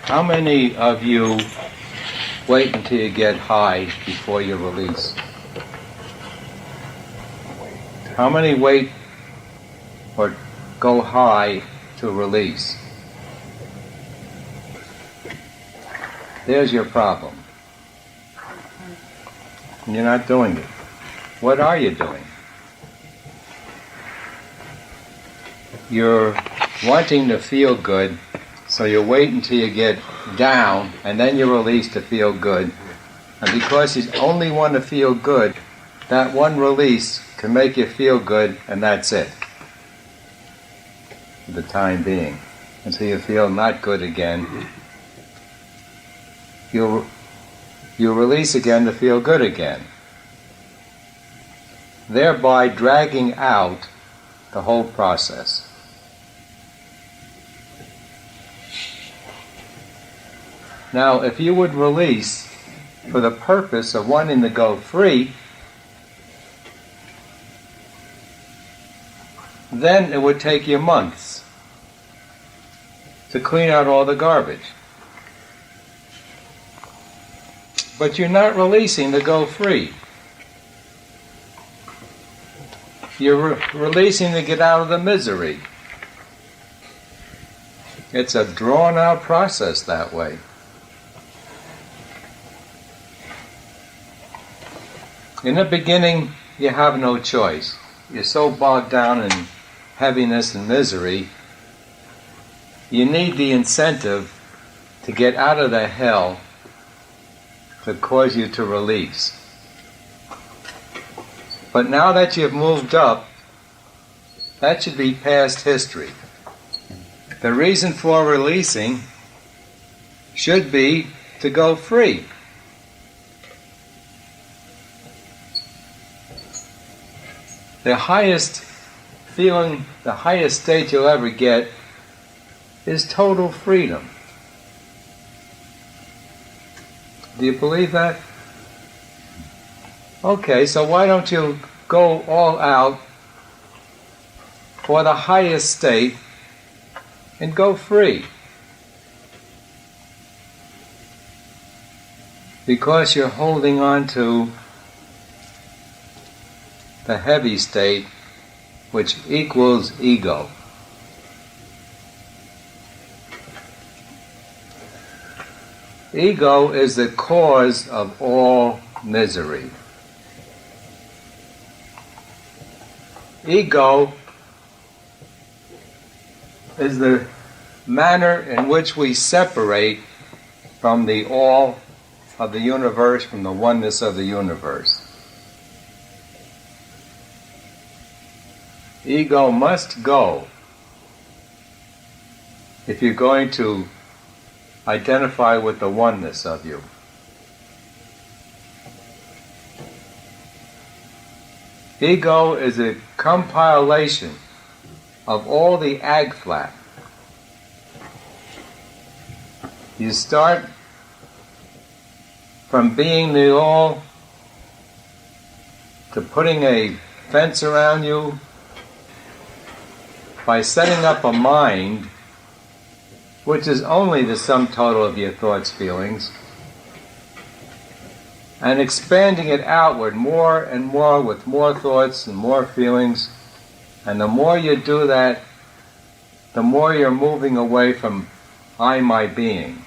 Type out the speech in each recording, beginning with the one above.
How many of you wait until you get high before you release? How many wait or go high to release? There's your problem. You're not doing it. What are you doing? You're wanting to feel good, so you wait until you get down, and then you release to feel good. And because you only want to feel good, that one release can make you feel good, and that's it. For the time being. Until you feel not good again. You release again to feel good again. Thereby dragging out the whole process. Now, if you would release for the purpose of wanting to go free, then it would take you months to clean out all the garbage. But you're not releasing to go free. You're releasing to get out of the misery. It's a drawn-out process that way. In the beginning, you have no choice. You're so bogged down in heaviness and misery, you need the incentive to get out of the hell to cause you to release. But now that you've moved up, that should be past history. The reason for releasing should be to go free. The highest feeling, the highest state you'll ever get is total freedom. Do you believe that? Okay, so why don't you go all out for the highest state and go free? Because you're holding on to the heavy state, which equals ego. Ego is the cause of all misery. Ego is the manner in which we separate from the all of the universe, from the oneness of the universe. Ego must go if you're going to identify with the oneness of you. Ego is a compilation of all the ag-flat. You start from being the all to putting a fence around you by setting up a mind which is only the sum total of your thoughts, feelings, and expanding it outward more and more with more thoughts and more feelings. And the more you do that, the more you're moving away from I, my being,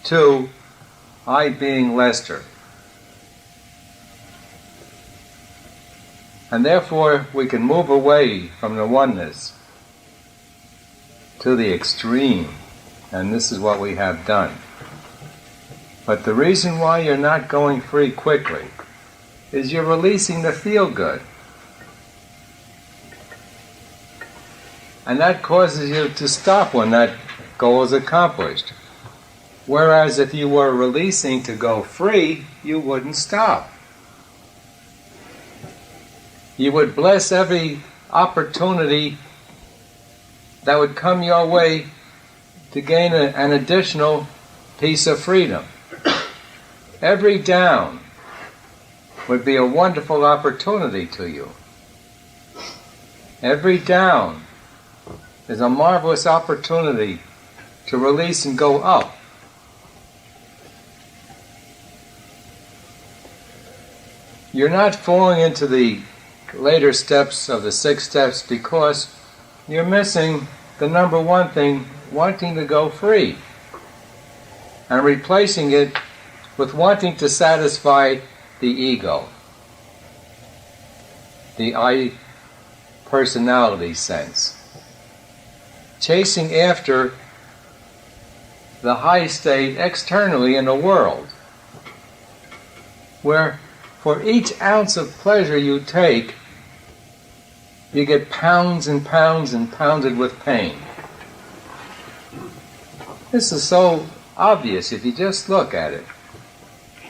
to I being Lester. And therefore we can move away from the oneness to the extreme. And this is what we have done. But the reason why you're not going free quickly is you're releasing the feel-good. And that causes you to stop when that goal is accomplished. Whereas if you were releasing to go free, you wouldn't stop. You would bless every opportunity that would come your way to gain an additional piece of freedom. Every down would be a wonderful opportunity to you. Every down is a marvelous opportunity to release and go up. You're not falling into the later steps of the 6 steps because you're missing the number one thing, wanting to go free, and replacing it with wanting to satisfy the ego, the I personality sense, chasing after the high state externally in the world, where for each ounce of pleasure you take, you get pounds and pounds and pounded with pain. This is so obvious if you just look at it.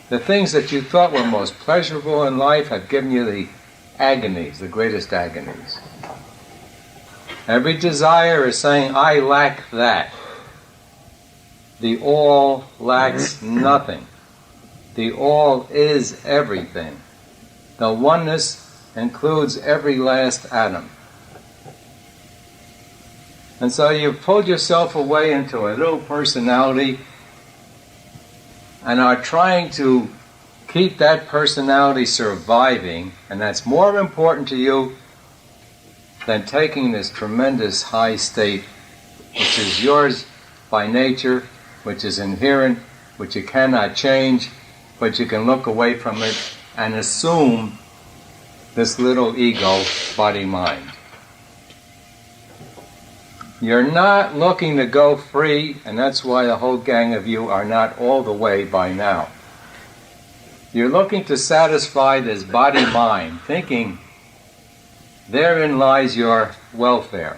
The things that you thought were most pleasurable in life have given you the agonies, the greatest agonies. Every desire is saying, I lack that. The all lacks nothing. The all is everything. The oneness includes every last atom. And so you've pulled yourself away into a little personality and are trying to keep that personality surviving, and that's more important to you than taking this tremendous high state, which is yours by nature, which is inherent, which you cannot change, but you can look away from it and assume this little ego, body-mind. You're not looking to go free, and that's why the whole gang of you are not all the way by now. You're looking to satisfy this body-mind, thinking therein lies your welfare.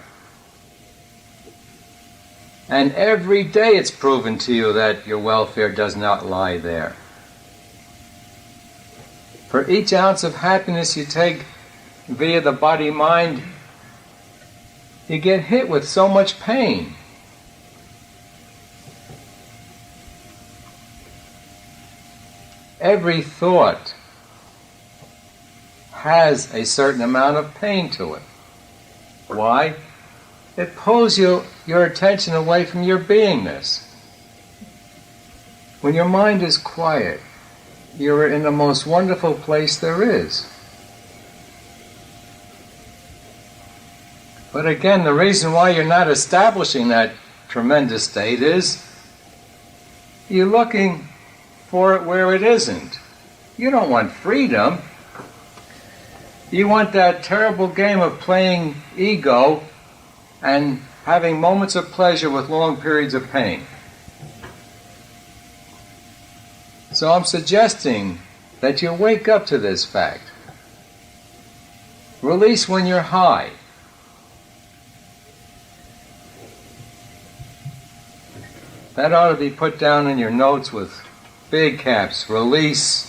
And every day it's proven to you that your welfare does not lie there. For each ounce of happiness you take via the body-mind, you get hit with so much pain. Every thought has a certain amount of pain to it. Why? It pulls your attention away from your beingness. When your mind is quiet, you're in the most wonderful place there is. But again, the reason why you're not establishing that tremendous state is you're looking for it where it isn't. You don't want freedom. You want that terrible game of playing ego and having moments of pleasure with long periods of pain. So I'm suggesting that you wake up to this fact. Release when you're high. That ought to be put down in your notes with big caps. Release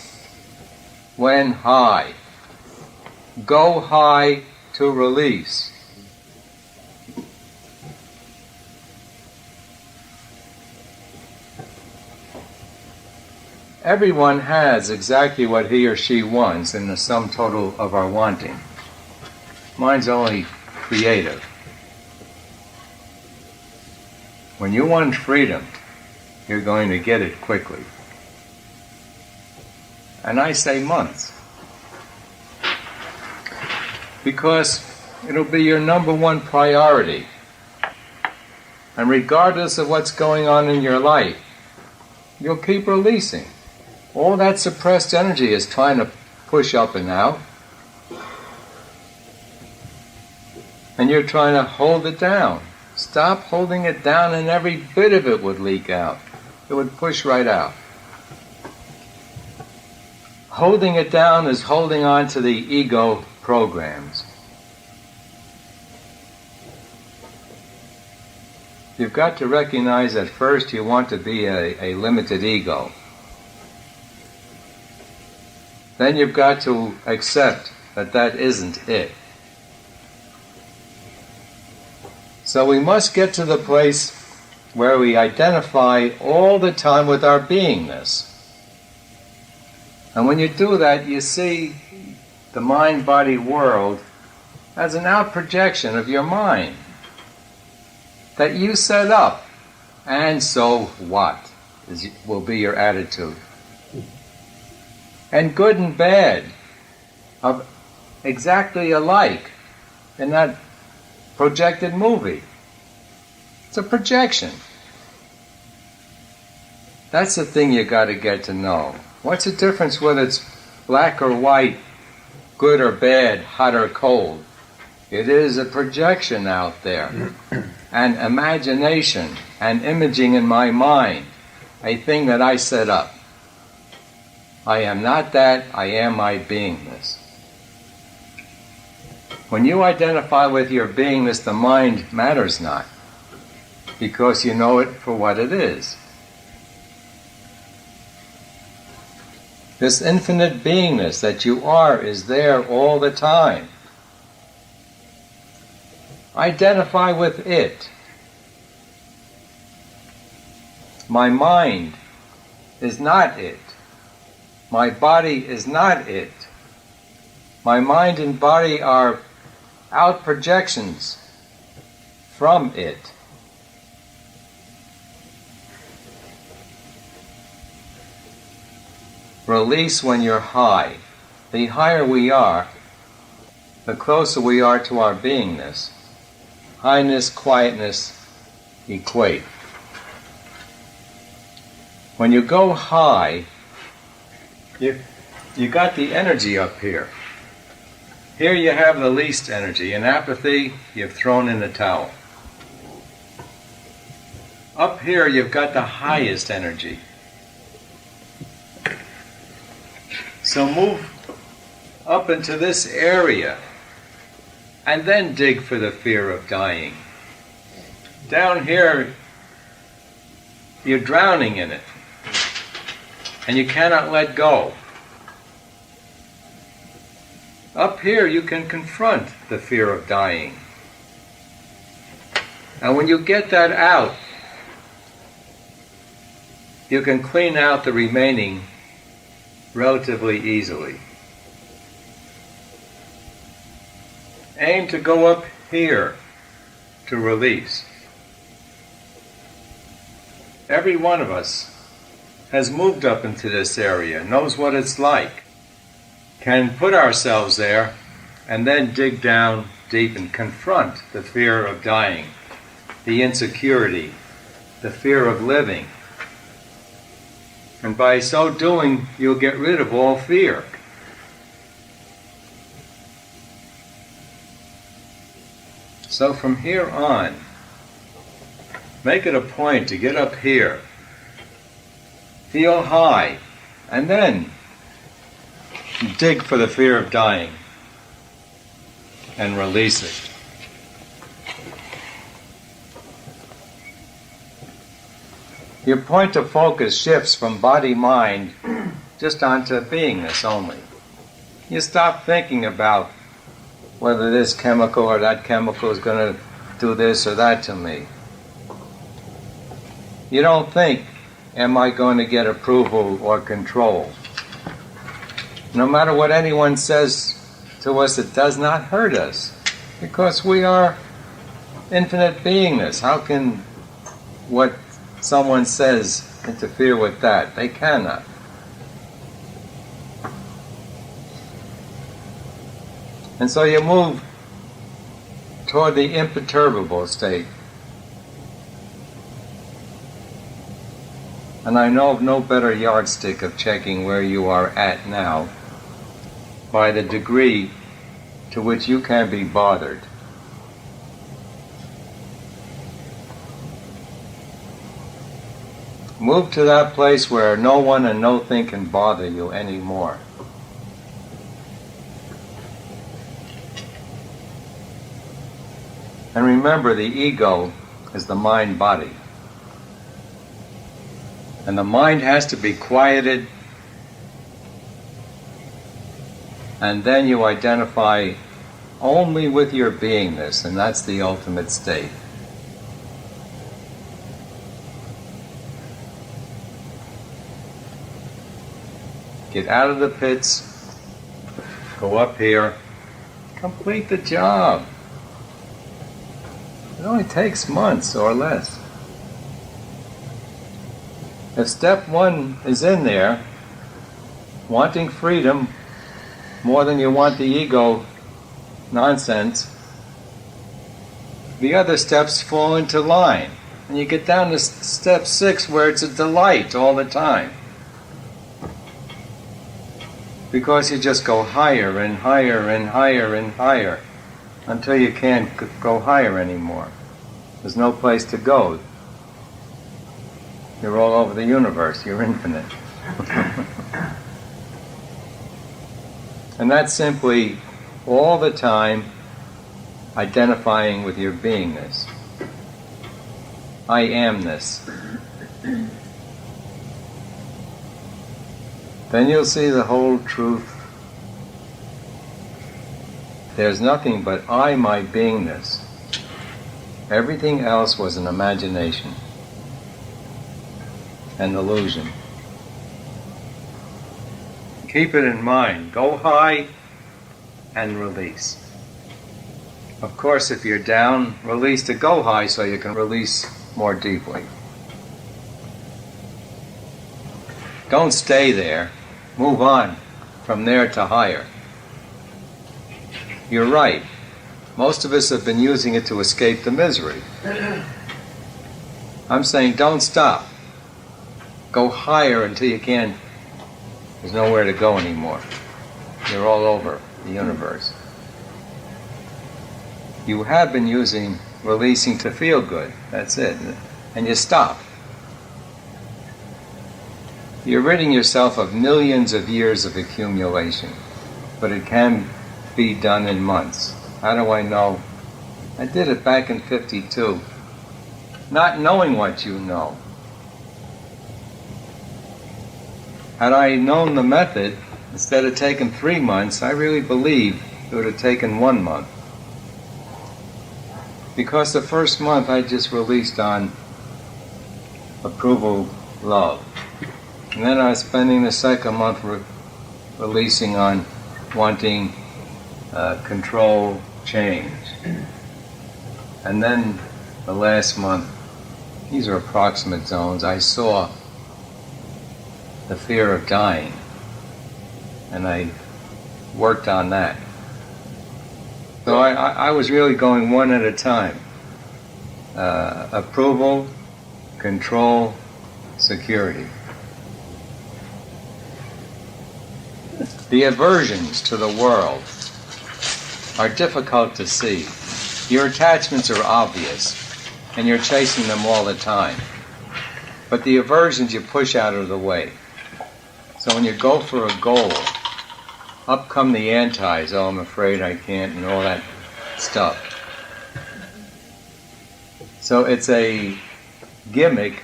when high. Go high to release. Everyone has exactly what he or she wants in the sum total of our wanting. Mine's only creative. When you want freedom, you're going to get it quickly. And I say months. Because it'll be your number one priority. And regardless of what's going on in your life, you'll keep releasing. All that suppressed energy is trying to push up and out. And you're trying to hold it down. Stop holding it down and every bit of it would leak out. It would push right out. Holding it down is holding on to the ego programs. You've got to recognize that first you want to be a limited ego. Then you've got to accept that that isn't it. So we must get to the place where we identify all the time with our beingness. And when you do that, you see the mind-body world as an out-projection of your mind that you set up And so what will be your attitude. And good and bad are exactly alike in that projected movie. It's a projection. That's the thing you got to get to know. What's the difference whether it's black or white, good or bad, hot or cold? It is a projection out there, an imagination, an imaging in my mind, a thing that I set up. I am not that, I am my beingness. When you identify with your beingness, the mind matters not, because you know it for what it is. This infinite beingness that you are is there all the time. Identify with it. My mind is not it. My body is not it. My mind and body are out projections from it. Release when you're high. The higher we are, the closer we are to our beingness. Highness, quietness equate. When you go high, you got the energy up here. Here you have the least energy. In apathy, you've thrown in the towel. Up here, you've got the highest energy. So move up into this area and then dig for the fear of dying. Down here, you're drowning in it and you cannot let go. Up here, you can confront the fear of dying. And when you get that out, you can clean out the remaining relatively easily. Aim to go up here to release. Every one of us has moved up into this area, knows what it's like, can put ourselves there and then dig down deep and confront the fear of dying, the insecurity, the fear of living. And by so doing, you'll get rid of all fear. So from here on, make it a point to get up here, feel high, and then dig for the fear of dying and release it. Your point of focus shifts from body-mind just onto beingness only. You stop thinking about whether this chemical or that chemical is going to do this or that to me. You don't think, am I going to get approval or control? No matter what anyone says to us, it does not hurt us, because we are infinite beingness. How can what someone says interfere with that? They cannot. And so you move toward the imperturbable state. And I know of no better yardstick of checking where you are at now by the degree to which you can be bothered. Move to that place where no one and nothing can bother you anymore. And remember, the ego is the mind-body. And the mind has to be quieted, and then you identify only with your beingness, and that's the ultimate state. Get out of the pits, go up here, complete the job. It only takes months or less. If step one is in there, wanting freedom more than you want the ego nonsense, the other steps fall into line. And you get down to step 6 where it's a delight all the time. Because you just go higher and higher and higher and higher until you can't go higher anymore. There's no place to go. You're all over the universe. You're infinite. And that's simply all the time identifying with your beingness. I amness. Then you'll see the whole truth. There's nothing but I, my beingness. Everything else was an imagination, an illusion. Keep it in mind. Go high and release. Of course, if you're down, release to go high so you can release more deeply. Don't stay there. Move on from there to higher. You're right. Most of us have been using it to escape the misery. I'm saying don't stop. Go higher until you can't. There's nowhere to go anymore. You're all over the universe. You have been using releasing to feel good. That's it. And you stop. You're ridding yourself of millions of years of accumulation. But it can be done in months. How do I know? I did it back in 52. Not knowing what you know. Had I known the method, instead of taking 3 months, I really believe it would have taken 1 month. Because the first month I just released on approval, love. And then I was spending the second month releasing on wanting control, change. And then the last month, these are approximate zones, I saw the fear of dying. And I worked on that. So I was really going one at a time. Approval, control, security. The aversions to the world are difficult to see. Your attachments are obvious, and you're chasing them all the time. But the aversions you push out of the way. So when you go for a goal, up come the antis, oh, I'm afraid I can't, and all that stuff. So it's a gimmick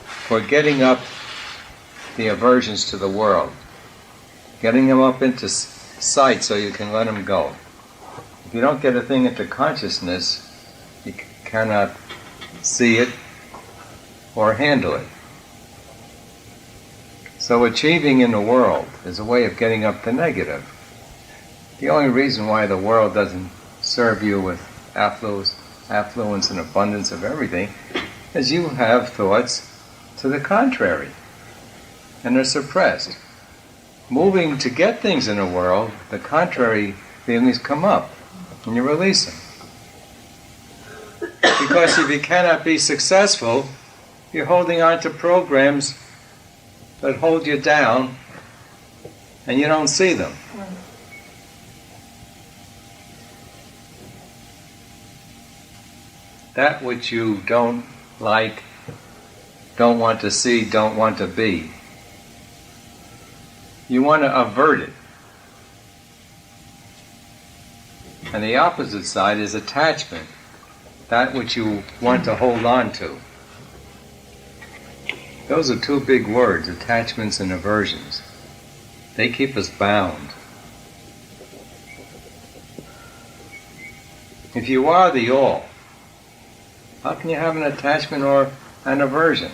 for getting up the aversions to the world, getting them up into sight so you can let them go. If you don't get a thing into consciousness, you cannot see it or handle it. So achieving in the world is a way of getting up the negative. The only reason why the world doesn't serve you with affluence and abundance of everything is you have thoughts to the contrary, and they're suppressed. Moving to get things in the world, the contrary feelings come up, and you release them. Because if you cannot be successful, you're holding on to programs that hold you down, and you don't see them. That which you don't like, don't want to see, don't want to be, you want to avert it. And the opposite side is attachment, that which you want to hold on to. Those are two big words, attachments and aversions. They keep us bound. If you are the all, how can you have an attachment or an aversion?